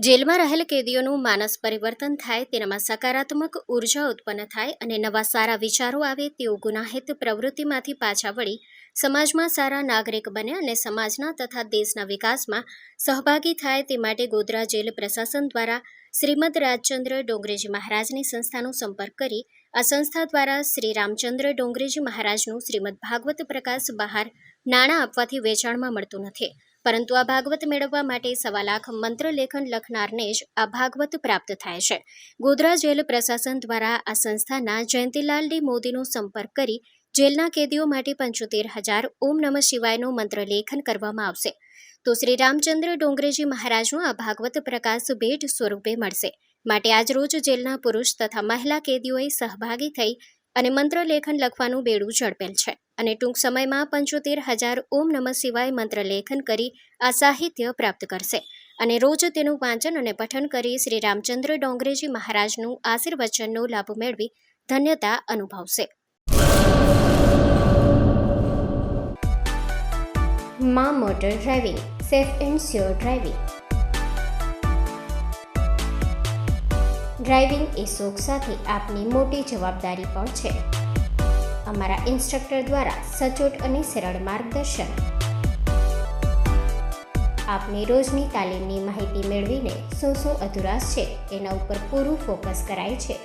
જેલમાં રહેલ કેદીઓનું માનસ પરિવર્તન થાય, તેનામાં સકારાત્મક ઉર્જા ઉત્પન્ન થાય અને નવા સારા વિચારો આવે, તેઓ ગુનાહિત પ્રવૃત્તિમાંથી પાછા વળી સમાજમાં સારા નાગરિક બને અને સમાજના તથા દેશના વિકાસમાં સહભાગી થાય તે માટે ગોધરા જેલ પ્રશાસન દ્વારા શ્રીમદ રાજચંદ્ર ડોંગરેજી મહારાજની સંસ્થાનો સંપર્ક કરી આ સંસ્થા દ્વારા શ્રી રામચંદ્ર ડોંગરેજી મહારાજનું શ્રીમદ ભાગવત પ્રકાશ બહાર નાણાં આપવાથી વેચાણમાં મળતું નથી, પરંતુ આ ભાગવત મેળવવા માટે 1.25 લાખ મંત્ર લેખન લખનારને જ આ ભાગવત પ્રાપ્ત થાય છે. ગોધરા જેલ પ્રશાસન દ્વારા આ સંસ્થાના જયંતિલાલ ડી મોદીનો સંપર્ક કરી જેલના કેદીઓ માટે 75,000 ઓમ નમઃ શિવાયનો મંત્ર લેખન કરવામાં આવશે. તો શ્રી રામચંદ્ર ડોંગરેજી મહારાજનો આ ભાગવત પ્રકાશ ભેટ સ્વરૂપે મળશે. માટે આજરોજ જેલના પુરુષ તથા મહિલા કેદીઓએ સહભાગી થઈ અને મંત્ર લેખન લખવાનું બેડું ઝડપેલ છે અને ટૂંક સમયમાં 75,000 ઓમ નમઃ શિવાય મંત્ર લેખન કરી આ સાહિત્ય પ્રાપ્ત કરશે અને રોજ તેનું વાંચન અને પઠન કરી શ્રી રામચંદ્ર ડોંગરેજી મહારાજનું આશીર્વચનનો લાભ મેળવી ધન્યતા અનુભવશે. માં motor driving, safe and sure driving. Driving એ શોખ સાથે આપની મોટી જવાબદારી પણ છે. અમારા ઇન્સ્ટ્રક્ટર દ્વારા સચોટ અને સરળ માર્ગદર્શન. આપની રોજની તાલીમની માહિતી મેળવીને શું અધુરાશ છે એના ઉપર પૂરું ફોકસ કરાય છે.